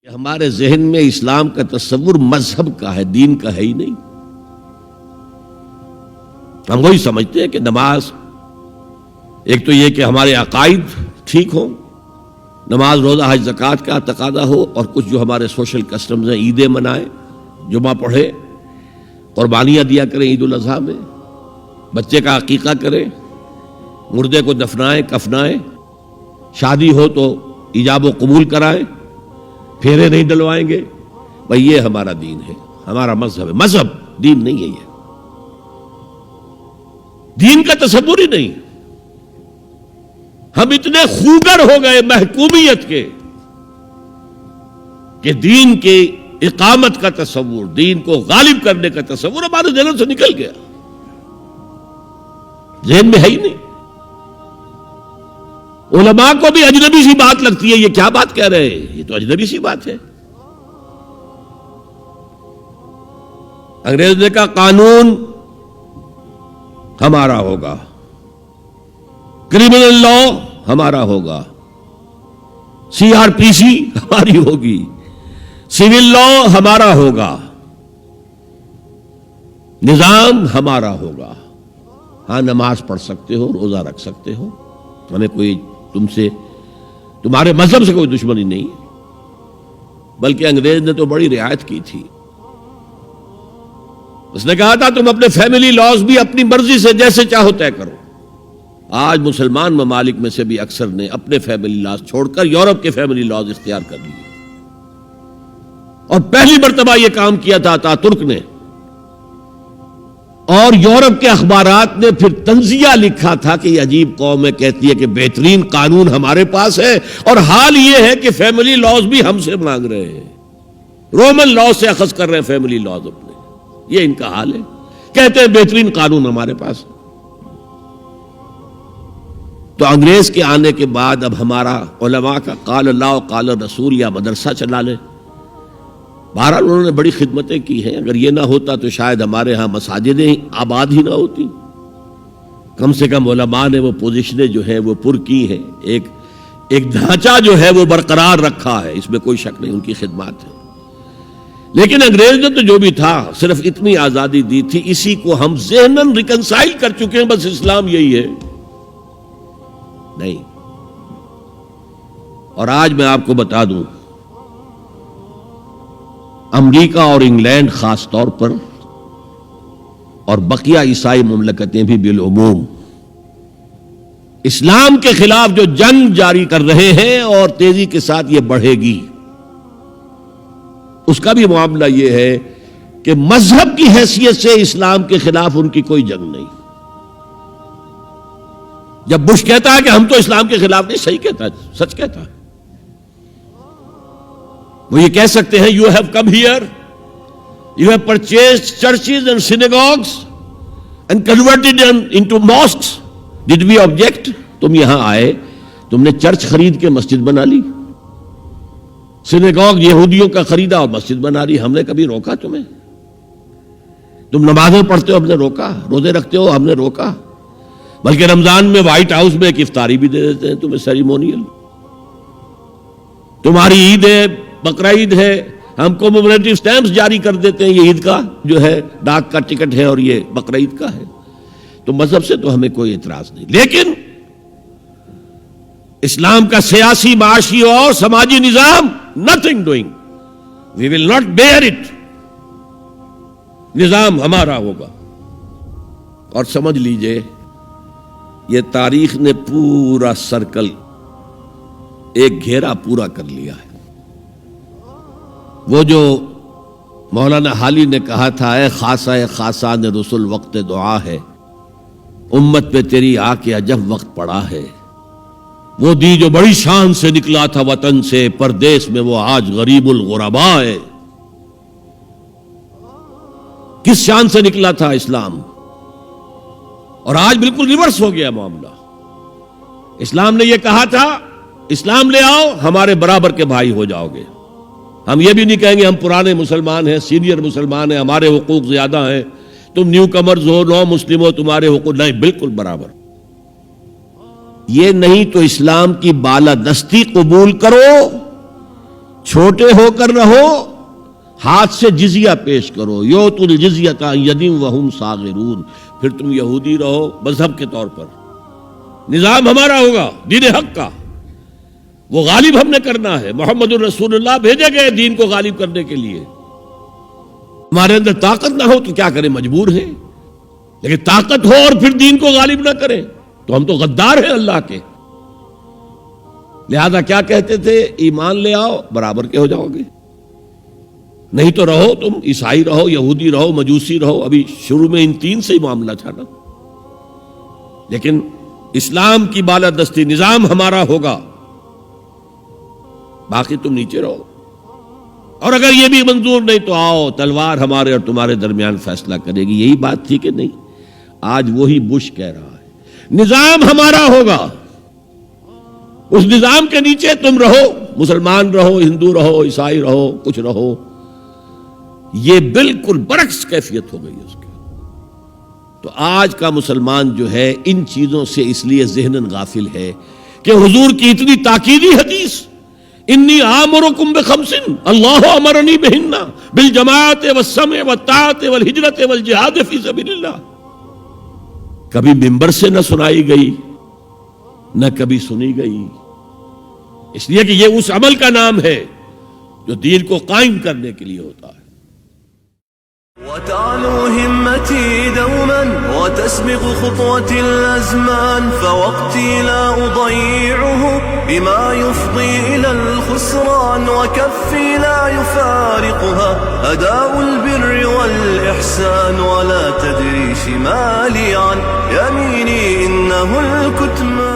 ہمارے ذہن میں اسلام کا تصور مذہب کا ہے، دین کا ہے ہی نہیں۔ ہم وہی سمجھتے ہیں کہ نماز ایک تو یہ کہ ہمارے عقائد ٹھیک ہوں، نماز روزہ حج زکوٰۃ کا تقاضا ہو، اور کچھ جو ہمارے سوشل کسٹمز ہیں، عیدیں منائیں، جمعہ پڑھے، قربانیاں دیا کریں عید الاضحیٰ میں، بچے کا عقیقہ کریں، مردے کو دفنائیں کفنائیں، شادی ہو تو ایجاب و قبول کرائیں، پھیرے نہیں ڈلوائیں گے۔ بھئی یہ ہمارا دین ہے، ہمارا مذہب ہے۔ مذہب دین نہیں ہے، یہ دین کا تصور ہی نہیں۔ ہم اتنے خوگر ہو گئے محکومیت کے کہ دین کی اقامت کا تصور، دین کو غالب کرنے کا تصور ہمارے ذہن سے نکل گیا، ذہن میں ہے ہی نہیں۔ علماء کو بھی اجنبی سی بات لگتی ہے، یہ کیا بات کہہ رہے ہیں، یہ تو اجنبی سی بات ہے۔ انگریز نے کہا قانون ہمارا ہوگا، کرمنل لا ہمارا ہوگا، CRPC ہماری ہوگی، سول لا ہمارا ہوگا، نظام ہمارا ہوگا۔ ہاں نماز پڑھ سکتے ہو، روزہ رکھ سکتے ہو، ہمیں کوئی تم سے، تمہارے مذہب سے کوئی دشمنی نہیں، بلکہ انگریز نے تو بڑی رعایت کی تھی۔ اس نے کہا تھا تم اپنے فیملی لاز بھی اپنی مرضی سے جیسے چاہو طے کرو۔ آج مسلمان ممالک میں سے بھی اکثر نے اپنے فیملی لاز چھوڑ کر یورپ کے فیملی لاز اختیار کر لیے، اور پہلی مرتبہ یہ کام کیا تھا ترک نے، اور یورپ کے اخبارات نے پھر تنزیہ لکھا تھا کہ یہ عجیب قوم ہے، کہتی ہے کہ بہترین قانون ہمارے پاس ہے، اور حال یہ ہے کہ فیملی لاز بھی ہم سے مانگ رہے ہیں، رومن لاز سے اخذ کر رہے ہیں فیملی لاز اپنے۔ یہ ان کا حال ہے، کہتے ہیں بہترین قانون ہمارے پاس۔ تو انگریز کے آنے کے بعد اب ہمارا علماء کا قال اللہ و قال رسول یا مدرسہ چلا لے۔ بہرحال انہوں نے بڑی خدمتیں کی ہیں، اگر یہ نہ ہوتا تو شاید ہمارے ہاں مساجدیں آباد ہی نہ ہوتی۔ کم سے کم علماء نے وہ پوزیشنیں جو ہیں وہ پر کی ہیں، ایک ڈھانچہ جو ہے وہ برقرار رکھا ہے، اس میں کوئی شک نہیں، ان کی خدمات ہے۔ لیکن انگریز نے تو جو بھی تھا صرف اتنی آزادی دی تھی، اسی کو ہم ذہناً ریکنسائل کر چکے ہیں، بس اسلام یہی ہے نہیں۔ اور آج میں آپ کو بتا دوں، امریکہ اور انگلینڈ خاص طور پر، اور بقیہ عیسائی مملکتیں بھی بالعموم، اسلام کے خلاف جو جنگ جاری کر رہے ہیں، اور تیزی کے ساتھ یہ بڑھے گی، اس کا بھی معاملہ یہ ہے کہ مذہب کی حیثیت سے اسلام کے خلاف ان کی کوئی جنگ نہیں۔ جب بش کہتا ہے کہ ہم تو اسلام کے خلاف نہیں، صحیح کہتا ہے، سچ کہتا ہے، وہ یہ کہہ سکتے ہیں you have come here, you have purchased churches and synagogues and converted into mosques, did we object? تم یہاں آئے، تم نے چرچ خرید کے مسجد بنا لی، سینیگوگ یہودیوں کا خریدا اور مسجد بنا لی، ہم نے کبھی روکا تمہیں؟ تم نمازیں پڑھتے ہو، ہم نے روکا؟ روزے رکھتے ہو، ہم نے روکا؟ بلکہ رمضان میں وائٹ ہاؤس میں ایک افطاری بھی دے دیتے ہیں تمہیں، سیریمونیل۔ تمہاری عید ہے، بقرہ عید ہے، ہم کومیموریٹو سٹیمپس جاری کر دیتے ہیں، یہ عید کا جو ہے ڈاک کا ٹکٹ ہے، اور یہ بقرہ عید کا ہے۔ تو مذہب سے تو ہمیں کوئی اعتراض نہیں، لیکن اسلام کا سیاسی، معاشی اور سماجی نظام nothing doing, we will not bear it، نظام ہمارا ہوگا۔ اور سمجھ لیجئے یہ تاریخ نے پورا سرکل، ایک گھیرا پورا کر لیا ہے۔ وہ جو مولانا حالی نے کہا تھا، اے خاصہ خاصان رسول وقت دعا ہے، امت پہ تیری آ کے عجب وقت پڑا ہے، وہ دی جو بڑی شان سے نکلا تھا وطن سے، پردیس میں وہ آج غریب الغرباء ہے۔ کس شان سے نکلا تھا اسلام، اور آج بالکل ریورس ہو گیا معاملہ۔ اسلام نے یہ کہا تھا اسلام لے آؤ، ہمارے برابر کے بھائی ہو جاؤ گے۔ ہم یہ بھی نہیں کہیں گے ہم پرانے مسلمان ہیں، سینئر مسلمان ہیں، ہمارے حقوق زیادہ ہیں، تم نیو کمرز ہو، نو مسلم ہو، تمہارے حقوق نہیں، بالکل برابر۔ یہ نہیں تو اسلام کی بالادستی قبول کرو، چھوٹے ہو کر رہو، ہاتھ سے جزیہ پیش کرو، یؤتوا الجزیۃ عن ید وہم صاغرون، پھر تم یہودی رہو مذہب کے طور پر، نظام ہمارا ہوگا دین حق کا، وہ غالب ہم نے کرنا ہے، محمد الرسول اللہ بھیجے گئے دین کو غالب کرنے کے لیے، ہمارے اندر طاقت نہ ہو تو کیا کریں، مجبور ہیں، لیکن طاقت ہو اور پھر دین کو غالب نہ کریں تو ہم تو غدار ہیں اللہ کے۔ لہذا کیا کہتے تھے، ایمان لے آؤ برابر کے ہو جاؤ گے، نہیں تو رہو تم عیسائی رہو، یہودی رہو، مجوسی رہو۔ ابھی شروع میں ان تین سے ہی معاملہ تھا نا، لیکن اسلام کی بالادستی، نظام ہمارا ہوگا، باقی تم نیچے رہو، اور اگر یہ بھی منظور نہیں تو آؤ تلوار ہمارے اور تمہارے درمیان فیصلہ کرے گی۔ یہی بات تھی کہ نہیں؟ آج وہی بش کہہ رہا ہے نظام ہمارا ہوگا، اس نظام کے نیچے تم رہو، مسلمان رہو، ہندو رہو، عیسائی رہو، کچھ رہو۔ یہ بالکل برعکس کیفیت ہو گئی اس کی۔ تو آج کا مسلمان جو ہے ان چیزوں سے اس لیے ذہناً غافل ہے کہ حضور کی اتنی تاکیدی حدیث، انی آمرکم بخمس اللہ امرنی بہن بالجماعت والسمع والطاعت والہجرت والجہاد فی سبیل اللہ، کبھی ممبر سے نہ سنائی گئی، نہ کبھی سنی گئی، اس لیے کہ یہ اس عمل کا نام ہے جو دین کو قائم کرنے کے لیے ہوتا ہے۔ وتعلو همتي دوما وتسبق خطوتي الأزمان، فوقتي لا أضيعه بما يفضي إلى الخسران، وكفي لا يفارقها أداء البر والإحسان، ولا تدري شمالي عن يميني إنه الكتمان.